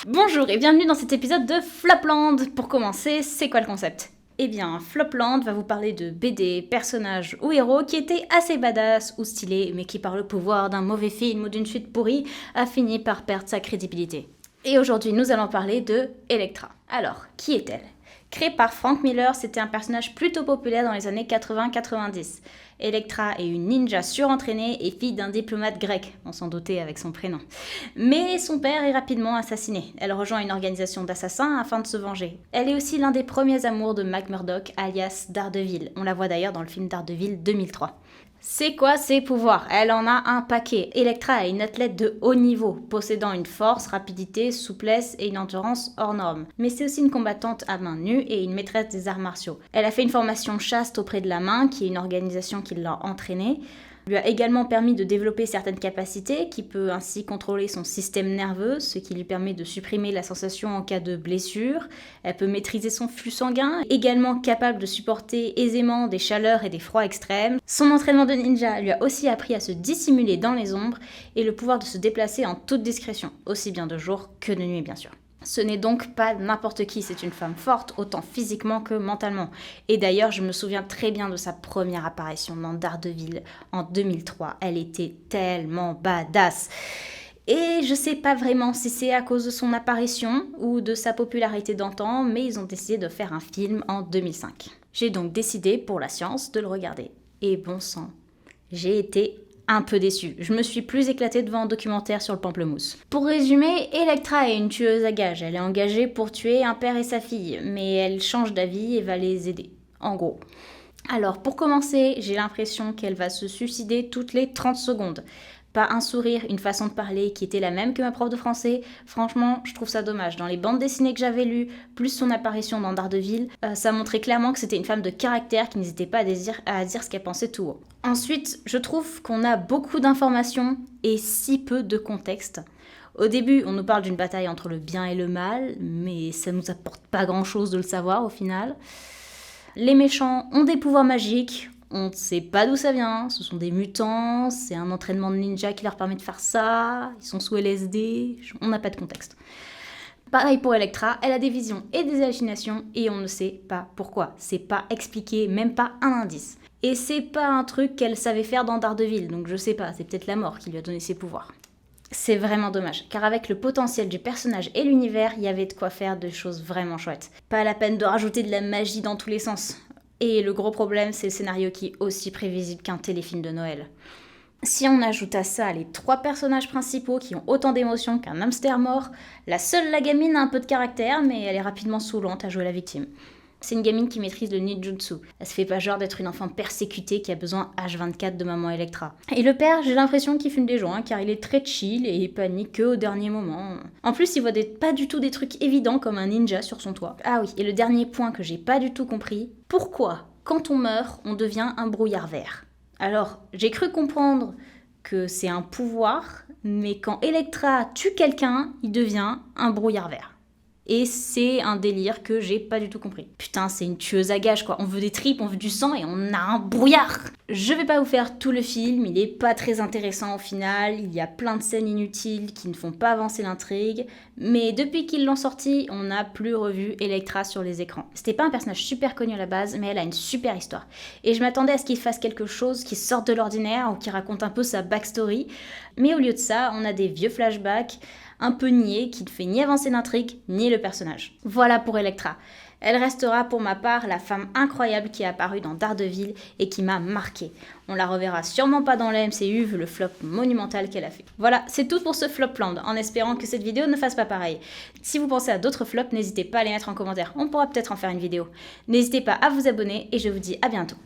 Bonjour et bienvenue dans cet épisode de Flopland. Pour commencer, c'est quoi le concept ? Eh bien, Flopland va vous parler de BD, personnages ou héros qui étaient assez badass ou stylés, mais qui par le pouvoir d'un mauvais film ou d'une suite pourrie a fini par perdre sa crédibilité. Et aujourd'hui, nous allons parler de Elektra. Alors, qui est-elle ? Créée par Frank Miller, c'était un personnage plutôt populaire dans les années 80-90. Elektra est une ninja surentraînée et fille d'un diplomate grec, on s'en doutait avec son prénom. Mais son père est rapidement assassiné. Elle rejoint une organisation d'assassins afin de se venger. Elle est aussi l'un des premiers amours de Matt Murdock, alias Daredevil. On la voit d'ailleurs dans le film Daredevil 2003. C'est quoi ses pouvoirs ? Elle en a un paquet. Elektra est une athlète de haut niveau, possédant une force, rapidité, souplesse et une endurance hors norme. Mais c'est aussi une combattante à main nue et une maîtresse des arts martiaux. Elle a fait une formation chaste auprès de la Main, qui est une organisation qui l'a entraînée. Lui a également permis de développer certaines capacités, qui peut ainsi contrôler son système nerveux, ce qui lui permet de supprimer la sensation en cas de blessure. Elle peut maîtriser son flux sanguin, également capable de supporter aisément des chaleurs et des froids extrêmes. Son entraînement de ninja lui a aussi appris à se dissimuler dans les ombres et le pouvoir de se déplacer en toute discrétion, aussi bien de jour que de nuit bien sûr. Ce n'est donc pas n'importe qui, c'est une femme forte, autant physiquement que mentalement. Et d'ailleurs, je me souviens très bien de sa première apparition dans Daredevil en 2003. Elle était tellement badass. Et je sais pas vraiment si c'est à cause de son apparition ou de sa popularité d'antan, mais ils ont décidé de faire un film en 2005. J'ai donc décidé, pour la science, de le regarder. Et bon sang, j'ai été un peu déçue. Je me suis plus éclatée devant un documentaire sur le pamplemousse. Pour résumer, Elektra est une tueuse à gages. Elle est engagée pour tuer un père et sa fille, mais elle change d'avis et va les aider. En gros. Alors, pour commencer, j'ai l'impression qu'elle va se suicider toutes les 30 secondes. Pas un sourire, une façon de parler qui était la même que ma prof de français. Franchement, je trouve ça dommage. Dans les bandes dessinées que j'avais lues, plus son apparition dans Daredevil, ça montrait clairement que c'était une femme de caractère qui n'hésitait pas à dire ce qu'elle pensait tout haut. Ensuite, je trouve qu'on a beaucoup d'informations et si peu de contexte. Au début, on nous parle d'une bataille entre le bien et le mal, mais ça nous apporte pas grand-chose de le savoir au final. Les méchants ont des pouvoirs magiques. On ne sait pas d'où ça vient, ce sont des mutants, c'est un entraînement de ninja qui leur permet de faire ça, ils sont sous LSD, on n'a pas de contexte. Pareil pour Elektra, elle a des visions et des hallucinations et on ne sait pas pourquoi. C'est pas expliqué, même pas un indice. Et c'est pas un truc qu'elle savait faire dans Daredevil, donc je sais pas, c'est peut-être la mort qui lui a donné ses pouvoirs. C'est vraiment dommage, car avec le potentiel du personnage et l'univers, il y avait de quoi faire de choses vraiment chouettes. Pas la peine de rajouter de la magie dans tous les sens. Et le gros problème, c'est le scénario qui est aussi prévisible qu'un téléfilm de Noël. Si on ajoute à ça les 3 personnages principaux qui ont autant d'émotions qu'un hamster mort, la gamine a un peu de caractère, mais elle est rapidement saoulante à jouer la victime. C'est une gamine qui maîtrise le ninjutsu. Elle se fait pas genre d'être une enfant persécutée qui a besoin H24 de maman Elektra. Et le père, j'ai l'impression qu'il fume des joints car il est très chill et il panique que au dernier moment. En plus, il voit pas du tout des trucs évidents comme un ninja sur son toit. Ah oui, et le dernier point que j'ai pas du tout compris, pourquoi, quand on meurt, on devient un brouillard vert ? Alors, j'ai cru comprendre que c'est un pouvoir, mais quand Elektra tue quelqu'un, il devient un brouillard vert. Et c'est un délire que j'ai pas du tout compris. Putain, c'est une tueuse à gages quoi. On veut des tripes, on veut du sang et on a un brouillard. Je vais pas vous faire tout le film, il est pas très intéressant au final. Il y a plein de scènes inutiles qui ne font pas avancer l'intrigue. Mais depuis qu'ils l'ont sorti, on n'a plus revu Elektra sur les écrans. C'était pas un personnage super connu à la base, mais elle a une super histoire. Et je m'attendais à ce qu'il fasse quelque chose qui sorte de l'ordinaire ou qui raconte un peu sa backstory. Mais au lieu de ça, on a des vieux flashbacks un peu niais, qui ne fait ni avancer l'intrigue, ni le personnage. Voilà pour Elektra. Elle restera pour ma part la femme incroyable qui est apparue dans Daredevil et qui m'a marquée. On la reverra sûrement pas dans la MCU vu le flop monumental qu'elle a fait. Voilà, c'est tout pour ce Flopland, en espérant que cette vidéo ne fasse pas pareil. Si vous pensez à d'autres flops, n'hésitez pas à les mettre en commentaire, on pourra peut-être en faire une vidéo. N'hésitez pas à vous abonner et je vous dis à bientôt.